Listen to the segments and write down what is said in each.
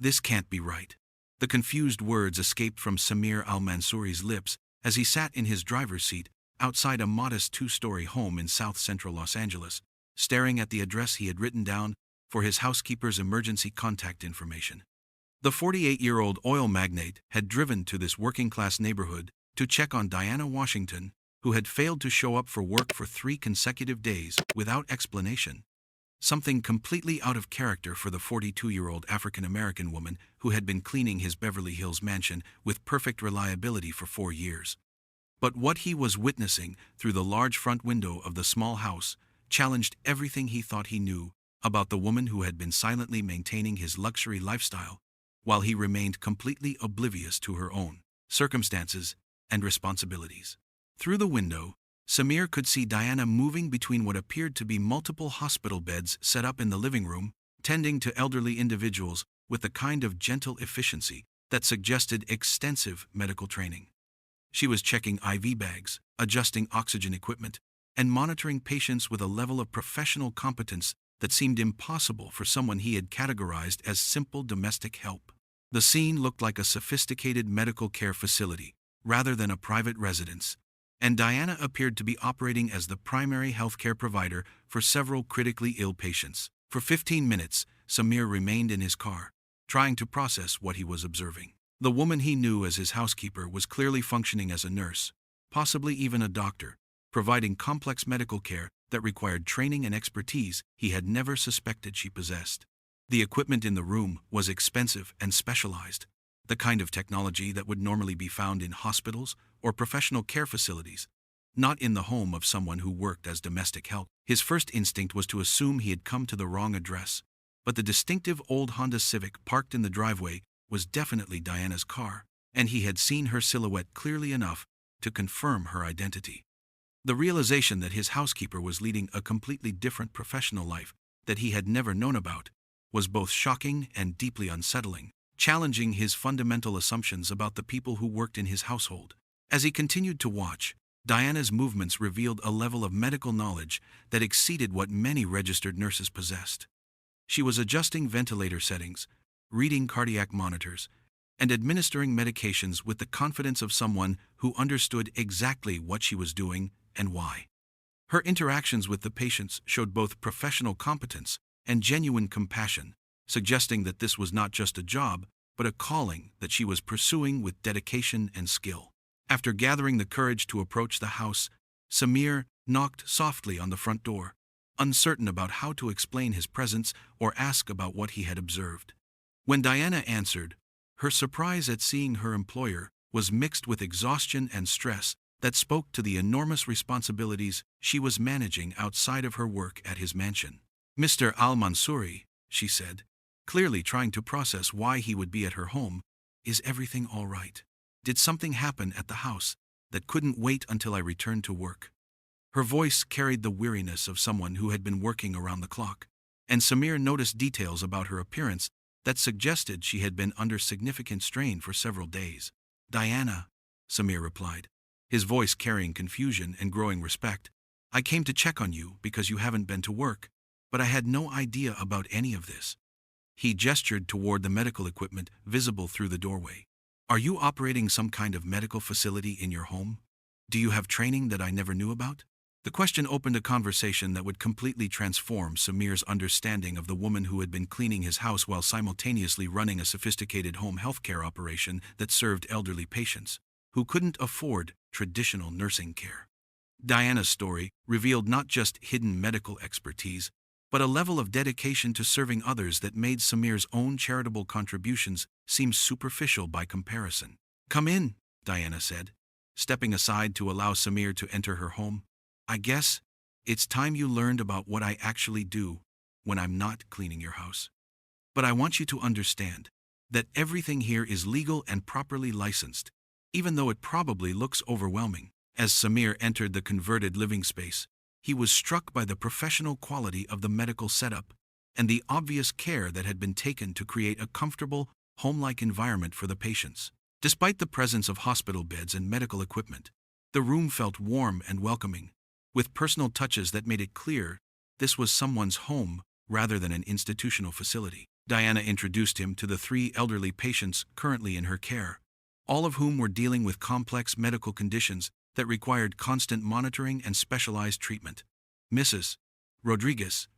This can't be right. The confused words escaped from Samir al-Mansouri's lips as he sat in his driver's seat outside a modest two-story home in south-central Los Angeles, staring at the address he had written down for his housekeeper's emergency contact information. The 48-year-old oil magnate had driven to this working-class neighborhood to check on Diana Washington, who had failed to show up for work for 3 consecutive days without explanation. Something completely out of character for the 42-year-old African-American woman who had been cleaning his Beverly Hills mansion with perfect reliability for 4 years. But what he was witnessing through the large front window of the small house challenged everything he thought he knew about the woman who had been silently maintaining his luxury lifestyle while he remained completely oblivious to her own circumstances and responsibilities. Through the window, Samir could see Diana moving between what appeared to be multiple hospital beds set up in the living room, tending to elderly individuals with the kind of gentle efficiency that suggested extensive medical training. She was checking IV bags, adjusting oxygen equipment, and monitoring patients with a level of professional competence that seemed impossible for someone he had categorized as simple domestic help. The scene looked like a sophisticated medical care facility, rather than a private residence, and Diana appeared to be operating as the primary healthcare provider for several critically ill patients. For 15 minutes, Samir remained in his car, trying to process what he was observing. The woman he knew as his housekeeper was clearly functioning as a nurse, possibly even a doctor, providing complex medical care that required training and expertise he had never suspected she possessed. The equipment in the room was expensive and specialized, the kind of technology that would normally be found in hospitals or professional care facilities, not in the home of someone who worked as domestic help. His first instinct was to assume he had come to the wrong address, but the distinctive old Honda Civic parked in the driveway was definitely Diana's car, and he had seen her silhouette clearly enough to confirm her identity. The realization that his housekeeper was leading a completely different professional life that he had never known about was both shocking and deeply unsettling, challenging his fundamental assumptions about the people who worked in his household. As he continued to watch, Diana's movements revealed a level of medical knowledge that exceeded what many registered nurses possessed. She was adjusting ventilator settings, reading cardiac monitors, and administering medications with the confidence of someone who understood exactly what she was doing and why. Her interactions with the patients showed both professional competence and genuine compassion, suggesting that this was not just a job, but a calling that she was pursuing with dedication and skill. After gathering the courage to approach the house, Samir knocked softly on the front door, uncertain about how to explain his presence or ask about what he had observed. When Diana answered, her surprise at seeing her employer was mixed with exhaustion and stress that spoke to the enormous responsibilities she was managing outside of her work at his mansion. "Mr. Al-Mansouri," she said, clearly trying to process why he would be at her home, "is everything all right? Did something happen at the house that couldn't wait until I returned to work?" Her voice carried the weariness of someone who had been working around the clock, and Samir noticed details about her appearance that suggested she had been under significant strain for several days. "Diana," Samir replied, his voice carrying confusion and growing respect, "I came to check on you because you haven't been to work, but I had no idea about any of this." He gestured toward the medical equipment visible through the doorway. "Are you operating some kind of medical facility in your home? Do you have training that I never knew about?" The question opened a conversation that would completely transform Samir's understanding of the woman who had been cleaning his house while simultaneously running a sophisticated home healthcare operation that served elderly patients who couldn't afford traditional nursing care. Diana's story revealed not just hidden medical expertise, but a level of dedication to serving others that made Samir's own charitable contributions seem superficial by comparison. "Come in," Diana said, stepping aside to allow Samir to enter her home. "I guess it's time you learned about what I actually do when I'm not cleaning your house. But I want you to understand that everything here is legal and properly licensed, even though it probably looks overwhelming." As Samir entered the converted living space, he was struck by the professional quality of the medical setup and the obvious care that had been taken to create a comfortable, home-like environment for the patients. Despite the presence of hospital beds and medical equipment, the room felt warm and welcoming, with personal touches that made it clear this was someone's home rather than an institutional facility. Diana introduced him to the 3 elderly patients currently in her care, all of whom were dealing with complex medical conditions that required constant monitoring and specialized treatment. Mrs. Rodriguez,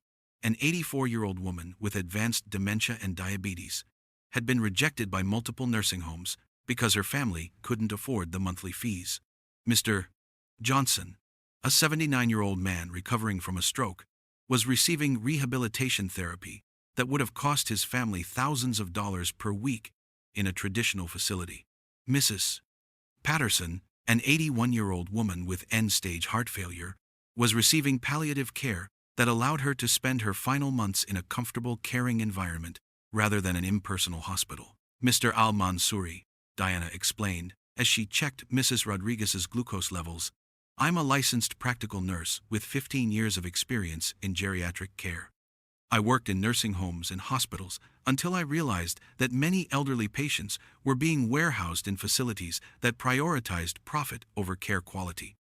an 84-year-old woman with advanced dementia and diabetes, had been rejected by multiple nursing homes because her family couldn't afford the monthly fees. Mr. Johnson, a 79-year-old man recovering from a stroke, was receiving rehabilitation therapy that would have cost his family thousands of dollars per week in a traditional facility. Mrs. Patterson, an 81-year-old woman with end-stage heart failure, was receiving palliative care that allowed her to spend her final months in a comfortable, caring environment rather than an impersonal hospital. Mr. Al-Mansouri, Diana explained as she checked Mrs. Rodriguez's glucose levels, "I'm a licensed practical nurse with 15 years of experience in geriatric care. I worked in nursing homes and hospitals until I realized that many elderly patients were being warehoused in facilities that prioritized profit over care quality.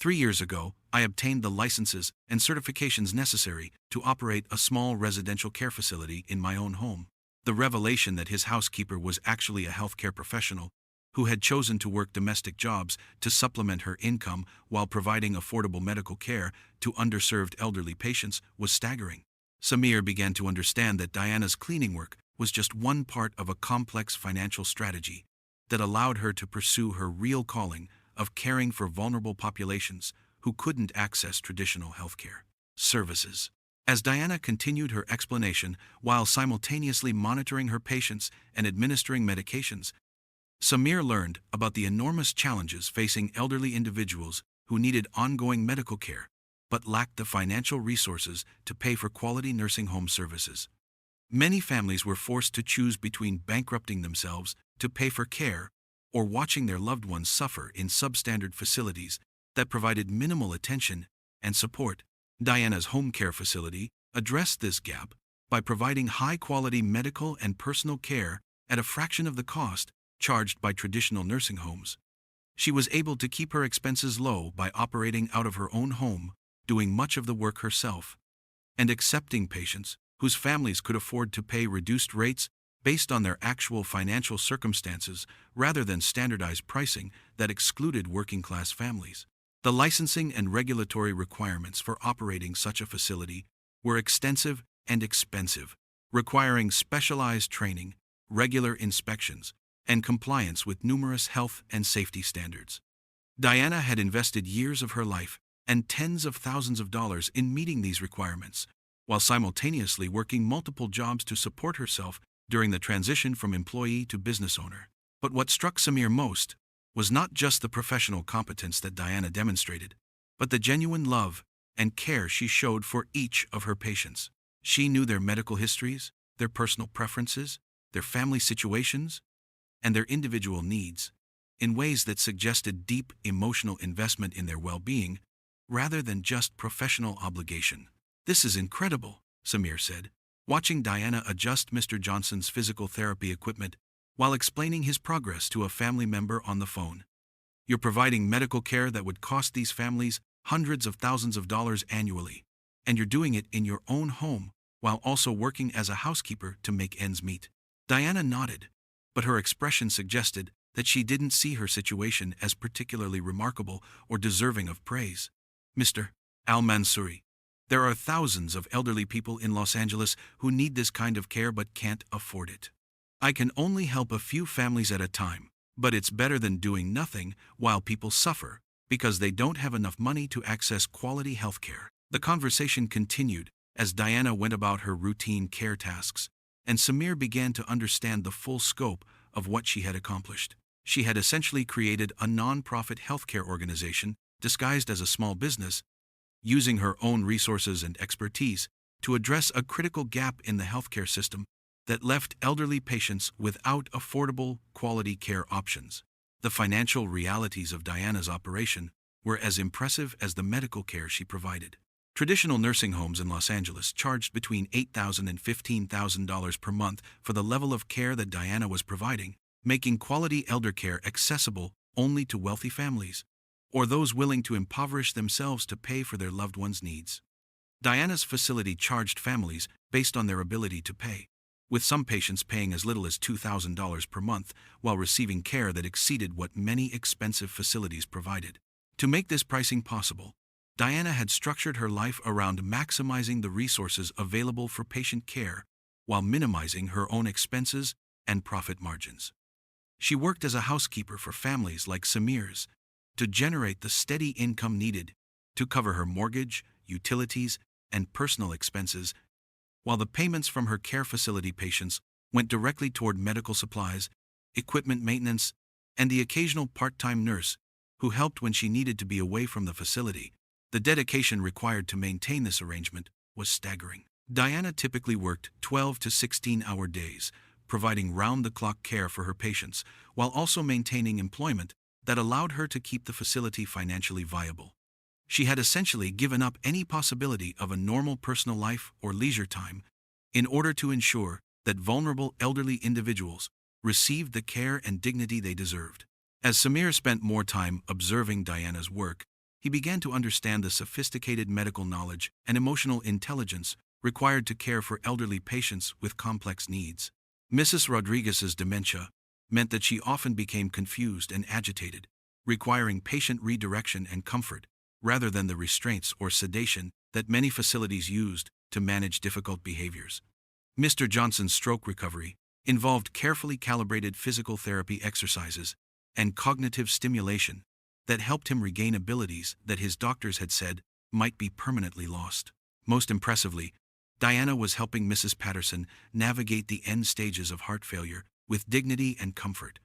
3 years ago, I obtained the licenses and certifications necessary to operate a small residential care facility in my own home." The revelation that his housekeeper was actually a healthcare professional who had chosen to work domestic jobs to supplement her income while providing affordable medical care to underserved elderly patients was staggering. Samir began to understand that Diana's cleaning work was just one part of a complex financial strategy that allowed her to pursue her real calling of caring for vulnerable populations who couldn't access traditional healthcare services. As Diana continued her explanation while simultaneously monitoring her patients and administering medications, Samir learned about the enormous challenges facing elderly individuals who needed ongoing medical care but lacked the financial resources to pay for quality nursing home services. Many families were forced to choose between bankrupting themselves to pay for care or watching their loved ones suffer in substandard facilities that provided minimal attention and support. Diana's home care facility addressed this gap by providing high-quality medical and personal care at a fraction of the cost charged by traditional nursing homes. She was able to keep her expenses low by operating out of her own home, doing much of the work herself, and accepting patients whose families could afford to pay reduced rates based on their actual financial circumstances rather than standardized pricing that excluded working-class families. The licensing and regulatory requirements for operating such a facility were extensive and expensive, requiring specialized training, regular inspections, and compliance with numerous health and safety standards. Diana had invested years of her life and tens of thousands of dollars in meeting these requirements, while simultaneously working multiple jobs to support herself during the transition from employee to business owner. But what struck Samir most was not just the professional competence that Diana demonstrated, but the genuine love and care she showed for each of her patients. She knew their medical histories, their personal preferences, their family situations, and their individual needs, in ways that suggested deep emotional investment in their well-being, rather than just professional obligation. "This is incredible," Samir said, watching Diana adjust Mr. Johnson's physical therapy equipment while explaining his progress to a family member on the phone. "You're providing medical care that would cost these families hundreds of thousands of dollars annually, and you're doing it in your own home while also working as a housekeeper to make ends meet." Diana nodded, but her expression suggested that she didn't see her situation as particularly remarkable or deserving of praise. "Mr. Al-Mansouri, there are thousands of elderly people in Los Angeles who need this kind of care but can't afford it. I can only help a few families at a time, but it's better than doing nothing while people suffer because they don't have enough money to access quality health care." The conversation continued as Diana went about her routine care tasks, and Samir began to understand the full scope of what she had accomplished. She had essentially created a non-profit healthcare organization disguised as a small business, using her own resources and expertise to address a critical gap in the healthcare system that left elderly patients without affordable, quality care options. The financial realities of Diana's operation were as impressive as the medical care she provided. Traditional nursing homes in Los Angeles charged between $8,000 and $15,000 per month for the level of care that Diana was providing, making quality elder care accessible only to wealthy families, or those willing to impoverish themselves to pay for their loved ones' needs. Diana's facility charged families based on their ability to pay, with some patients paying as little as $2,000 per month while receiving care that exceeded what many expensive facilities provided. To make this pricing possible, Diana had structured her life around maximizing the resources available for patient care while minimizing her own expenses and profit margins. She worked as a housekeeper for families like Samir's to generate the steady income needed to cover her mortgage, utilities, and personal expenses, while the payments from her care facility patients went directly toward medical supplies, equipment maintenance, and the occasional part-time nurse who helped when she needed to be away from the facility. The dedication required to maintain this arrangement was staggering. Diana typically worked 12 to 16-hour days, providing round-the-clock care for her patients, while also maintaining employment that allowed her to keep the facility financially viable. She had essentially given up any possibility of a normal personal life or leisure time in order to ensure that vulnerable elderly individuals received the care and dignity they deserved. As Samir spent more time observing Diana's work, he began to understand the sophisticated medical knowledge and emotional intelligence required to care for elderly patients with complex needs. Mrs. Rodriguez's dementia meant that she often became confused and agitated, requiring patient redirection and comfort, rather than the restraints or sedation that many facilities used to manage difficult behaviors. Mr. Johnson's stroke recovery involved carefully calibrated physical therapy exercises and cognitive stimulation that helped him regain abilities that his doctors had said might be permanently lost. Most impressively, Diana was helping Mrs. Patterson navigate the end stages of heart failure with dignity and comfort,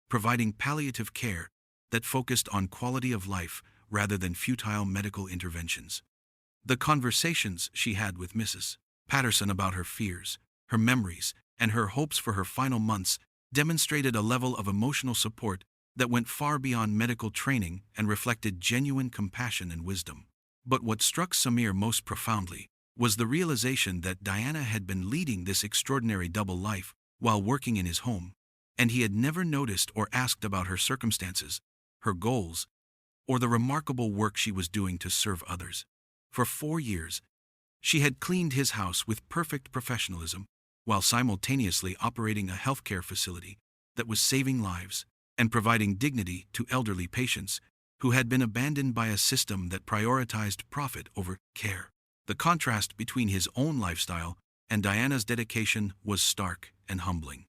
providing palliative care that focused on quality of life rather than futile medical interventions. The conversations she had with Mrs. Patterson about her fears, her memories, and her hopes for her final months demonstrated a level of emotional support that went far beyond medical training and reflected genuine compassion and wisdom. But what struck Samir most profoundly was the realization that Diana had been leading this extraordinary double life while working in his home, and he had never noticed or asked about her circumstances, her goals, or the remarkable work she was doing to serve others. For 4 years, she had cleaned his house with perfect professionalism, while simultaneously operating a healthcare facility that was saving lives and providing dignity to elderly patients who had been abandoned by a system that prioritized profit over care. The contrast between his own lifestyle and Diana's dedication was stark and humbling.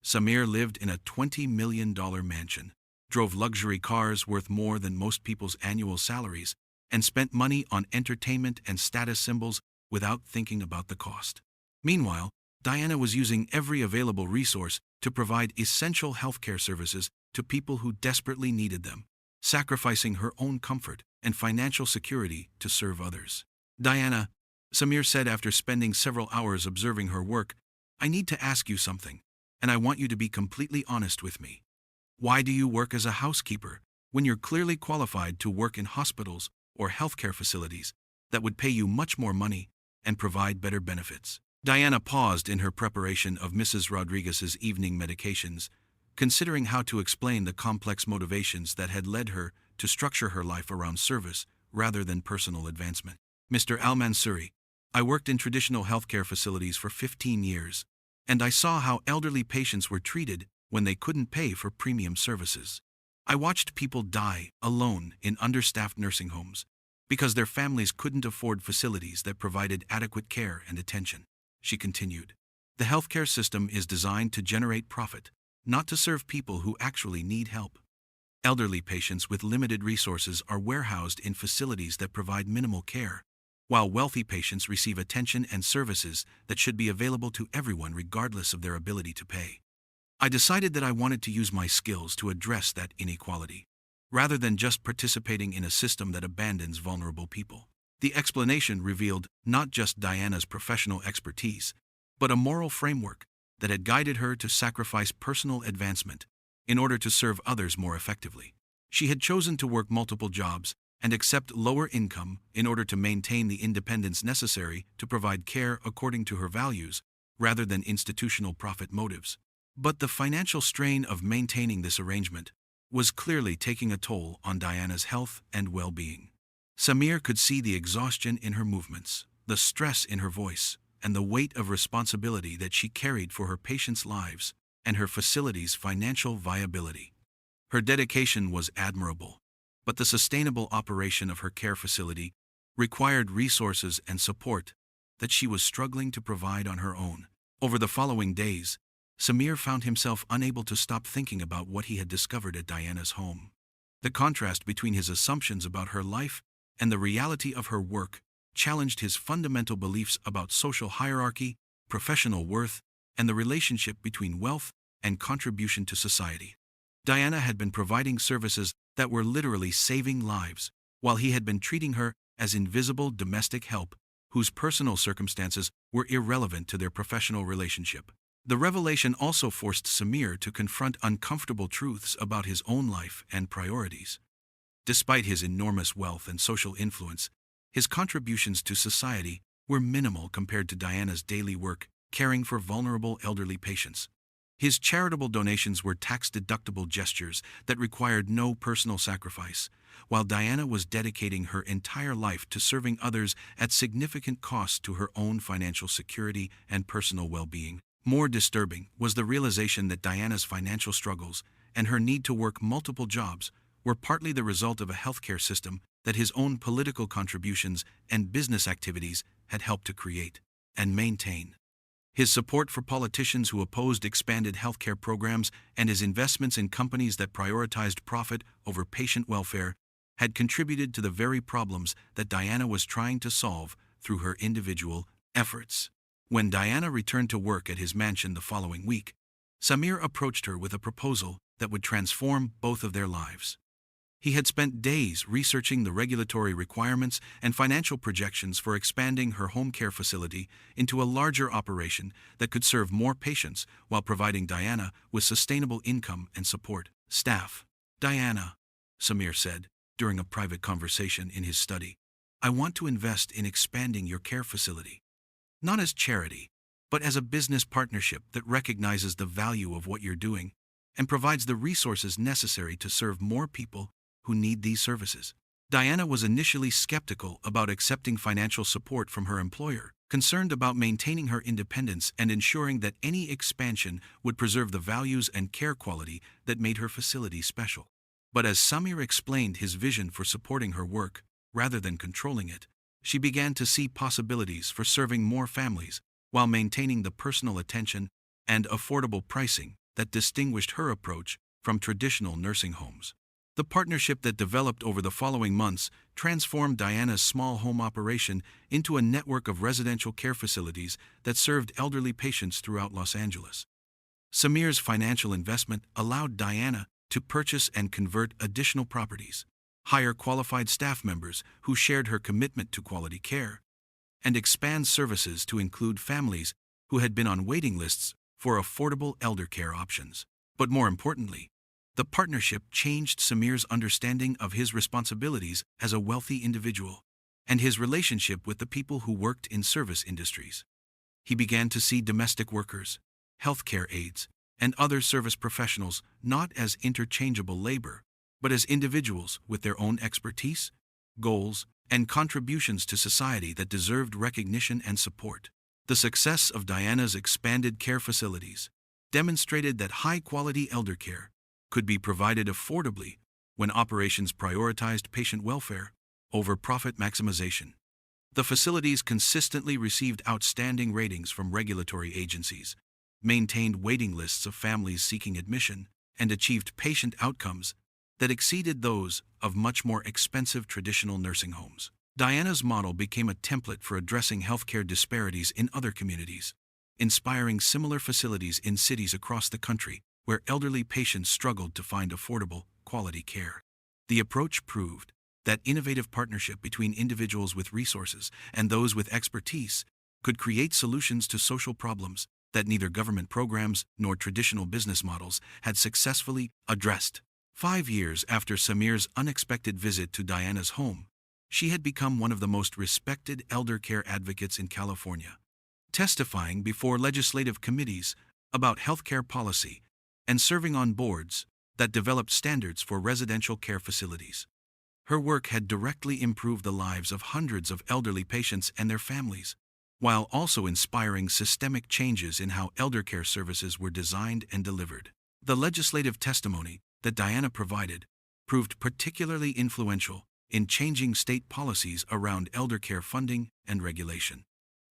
Samir lived in a $20 million mansion, drove luxury cars worth more than most people's annual salaries, and spent money on entertainment and status symbols without thinking about the cost. Meanwhile, Diana was using every available resource to provide essential healthcare services to people who desperately needed them, sacrificing her own comfort and financial security to serve others. Diana, Samir said after spending several hours observing her work, "I need to ask you something, and I want you to be completely honest with me. Why do you work as a housekeeper when you're clearly qualified to work in hospitals or healthcare facilities that would pay you much more money and provide better benefits?" Diana paused in her preparation of Mrs. Rodriguez's evening medications, considering how to explain the complex motivations that had led her to structure her life around service rather than personal advancement. "Mr. Al-Mansouri, I worked in traditional healthcare facilities for 15 years, and I saw how elderly patients were treated when they couldn't pay for premium services. I watched people die alone in understaffed nursing homes because their families couldn't afford facilities that provided adequate care and attention," she continued. "The healthcare system is designed to generate profit, not to serve people who actually need help. Elderly patients with limited resources are warehoused in facilities that provide minimal care, while wealthy patients receive attention and services that should be available to everyone regardless of their ability to pay. I decided that I wanted to use my skills to address that inequality, rather than just participating in a system that abandons vulnerable people." The explanation revealed not just Diana's professional expertise, but a moral framework that had guided her to sacrifice personal advancement in order to serve others more effectively. She had chosen to work multiple jobs and accept lower income in order to maintain the independence necessary to provide care according to her values, rather than institutional profit motives. But the financial strain of maintaining this arrangement was clearly taking a toll on Diana's health and well-being. Samir could see the exhaustion in her movements, the stress in her voice, and the weight of responsibility that she carried for her patients' lives and her facility's financial viability. Her dedication was admirable, but the sustainable operation of her care facility required resources and support that she was struggling to provide on her own. Over the following days, Samir found himself unable to stop thinking about what he had discovered at Diana's home. The contrast between his assumptions about her life and the reality of her work challenged his fundamental beliefs about social hierarchy, professional worth, and the relationship between wealth and contribution to society. Diana had been providing services that were literally saving lives, while he had been treating her as invisible domestic help, whose personal circumstances were irrelevant to their professional relationship. The revelation also forced Samir to confront uncomfortable truths about his own life and priorities. Despite his enormous wealth and social influence, his contributions to society were minimal compared to Diana's daily work caring for vulnerable elderly patients. His charitable donations were tax-deductible gestures that required no personal sacrifice, while Diana was dedicating her entire life to serving others at significant cost to her own financial security and personal well-being. More disturbing was the realization that Diana's financial struggles and her need to work multiple jobs were partly the result of a healthcare system that his own political contributions and business activities had helped to create and maintain. His support for politicians who opposed expanded healthcare programs and his investments in companies that prioritized profit over patient welfare had contributed to the very problems that Diana was trying to solve through her individual efforts. When Diana returned to work at his mansion the following week, Samir approached her with a proposal that would transform both of their lives. He had spent days researching the regulatory requirements and financial projections for expanding her home care facility into a larger operation that could serve more patients while providing Diana with sustainable income and support staff. "Diana," Samir said during a private conversation in his study, "I want to invest in expanding your care facility. Not as charity, but as a business partnership that recognizes the value of what you're doing and provides the resources necessary to serve more people who need these services." Diana was initially skeptical about accepting financial support from her employer, concerned about maintaining her independence and ensuring that any expansion would preserve the values and care quality that made her facility special. But as Samir explained his vision for supporting her work, rather than controlling it, she began to see possibilities for serving more families while maintaining the personal attention and affordable pricing that distinguished her approach from traditional nursing homes. The partnership that developed over the following months transformed Diana's small home operation into a network of residential care facilities that served elderly patients throughout Los Angeles. Samir's financial investment allowed Diana to purchase and convert additional properties, hire qualified staff members who shared her commitment to quality care, and expand services to include families who had been on waiting lists for affordable elder care options. But more importantly, the partnership changed Samir's understanding of his responsibilities as a wealthy individual and his relationship with the people who worked in service industries. He began to see domestic workers, healthcare aides, and other service professionals not as interchangeable labor, but as individuals with their own expertise, goals, and contributions to society that deserved recognition and support. The success of Diana's expanded care facilities demonstrated that high-quality elder care could be provided affordably when operations prioritized patient welfare over profit maximization. The facilities consistently received outstanding ratings from regulatory agencies, maintained waiting lists of families seeking admission, and achieved patient outcomes that exceeded those of much more expensive traditional nursing homes. Diana's model became a template for addressing healthcare disparities in other communities, inspiring similar facilities in cities across the country where elderly patients struggled to find affordable, quality care. The approach proved that innovative partnership between individuals with resources and those with expertise could create solutions to social problems that neither government programs nor traditional business models had successfully addressed. 5 years after Samir's unexpected visit to Diana's home, she had become one of the most respected elder care advocates in California, testifying before legislative committees about healthcare policy and serving on boards that developed standards for residential care facilities. Her work had directly improved the lives of hundreds of elderly patients and their families, while also inspiring systemic changes in how eldercare services were designed and delivered. The legislative testimony that Diana provided proved particularly influential in changing state policies around eldercare funding and regulation.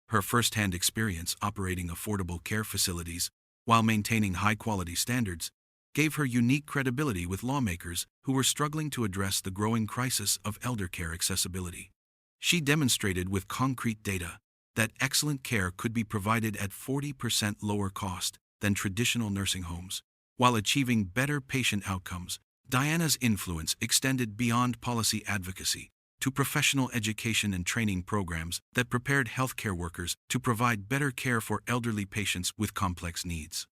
Her first-hand experience operating affordable care facilities while maintaining high-quality standards gave her unique credibility with lawmakers who were struggling to address the growing crisis of eldercare accessibility. She demonstrated with concrete data that excellent care could be provided at 40% lower cost than traditional nursing homes, while achieving better patient outcomes. Diana's influence extended beyond policy advocacy to professional education and training programs that prepared healthcare workers to provide better care for elderly patients with complex needs.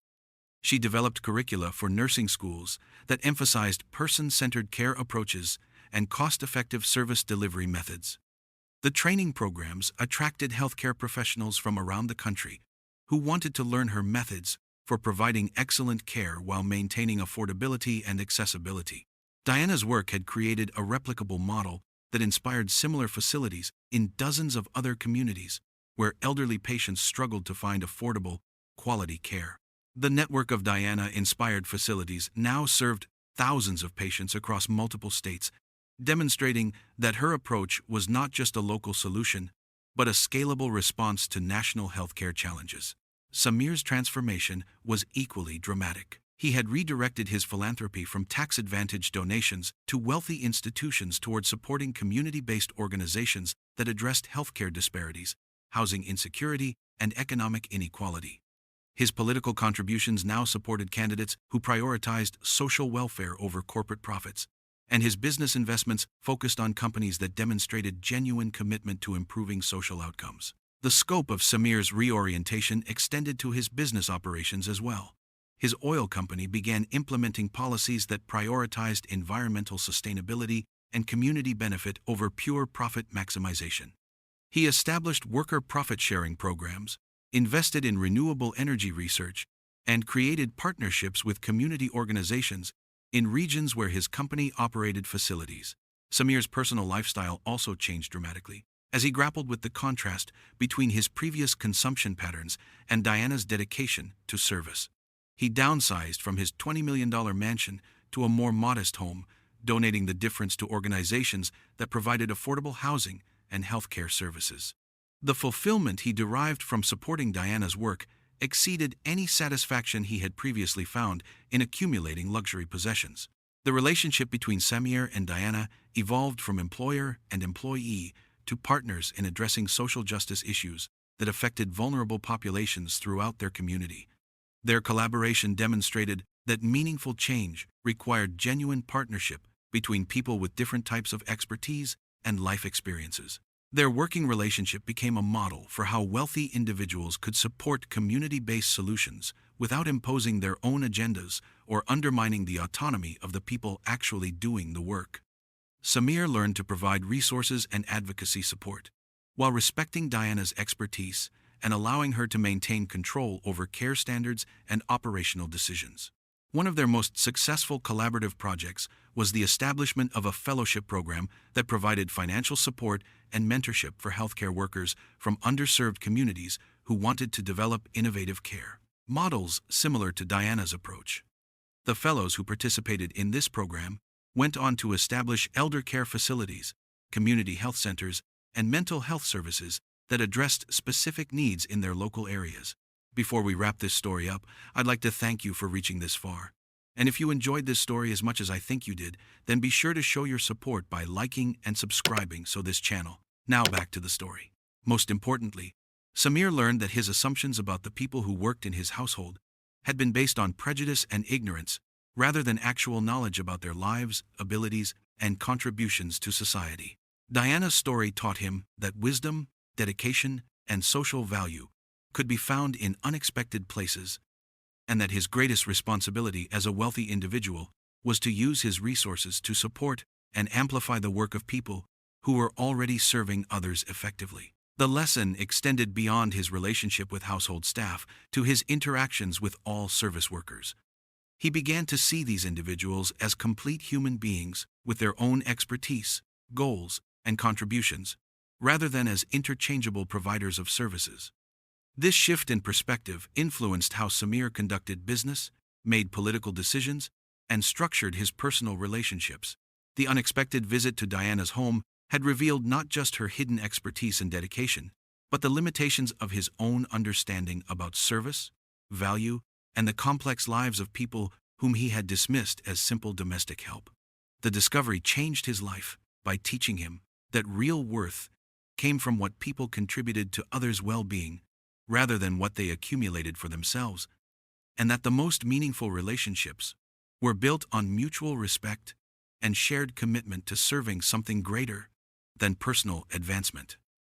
She developed curricula for nursing schools that emphasized person-centered care approaches and cost-effective service delivery methods. The training programs attracted healthcare professionals from around the country who wanted to learn her methods for providing excellent care while maintaining affordability and accessibility. Diana's work had created a replicable model that inspired similar facilities in dozens of other communities where elderly patients struggled to find affordable, quality care. The network of Diana-inspired facilities now served thousands of patients across multiple states, demonstrating that her approach was not just a local solution, but a scalable response to national healthcare challenges. Samir's transformation was equally dramatic. He had redirected his philanthropy from tax-advantaged donations to wealthy institutions toward supporting community-based organizations that addressed healthcare disparities, housing insecurity, and economic inequality. His political contributions now supported candidates who prioritized social welfare over corporate profits, and his business investments focused on companies that demonstrated genuine commitment to improving social outcomes. The scope of Samir's reorientation extended to his business operations as well. His oil company began implementing policies that prioritized environmental sustainability and community benefit over pure profit maximization. He established worker profit-sharing programs, invested in renewable energy research, and created partnerships with community organizations in regions where his company operated facilities. Samir's personal lifestyle also changed dramatically as he grappled with the contrast between his previous consumption patterns and Diana's dedication to service. He downsized from his $20 million mansion to a more modest home, donating the difference to organizations that provided affordable housing and healthcare services. The fulfillment he derived from supporting Diana's work exceeded any satisfaction he had previously found in accumulating luxury possessions. The relationship between Samir and Diana evolved from employer and employee to partners in addressing social justice issues that affected vulnerable populations throughout their community. Their collaboration demonstrated that meaningful change required genuine partnership between people with different types of expertise and life experiences. Their working relationship became a model for how wealthy individuals could support community-based solutions without imposing their own agendas or undermining the autonomy of the people actually doing the work. Samir learned to provide resources and advocacy support, while respecting Diana's expertise and allowing her to maintain control over care standards and operational decisions. One of their most successful collaborative projects was the establishment of a fellowship program that provided financial support and mentorship for healthcare workers from underserved communities who wanted to develop innovative care models similar to Diana's approach. The fellows who participated in this program went on to establish elder care facilities, community health centers, and mental health services that addressed specific needs in their local areas. Before we wrap this story up, I'd like to thank you for reaching this far. And if you enjoyed this story as much as I think you did, then be sure to show your support by liking and subscribing so this channel. Now back to the story. Most importantly, Samir learned that his assumptions about the people who worked in his household had been based on prejudice and ignorance rather than actual knowledge about their lives, abilities, and contributions to society. Diana's story taught him that wisdom, dedication, and social value could be found in unexpected places, and that his greatest responsibility as a wealthy individual was to use his resources to support and amplify the work of people who were already serving others effectively. The lesson extended beyond his relationship with household staff to his interactions with all service workers. He began to see these individuals as complete human beings with their own expertise, goals, and contributions, rather than as interchangeable providers of services. This shift in perspective influenced how Samir conducted business, made political decisions, and structured his personal relationships. The unexpected visit to Diana's home had revealed not just her hidden expertise and dedication, but the limitations of his own understanding about service, value, and the complex lives of people whom he had dismissed as simple domestic help. The discovery changed his life by teaching him that real worth came from what people contributed to others' well-being, rather than what they accumulated for themselves, and that the most meaningful relationships were built on mutual respect and shared commitment to serving something greater than personal advancement.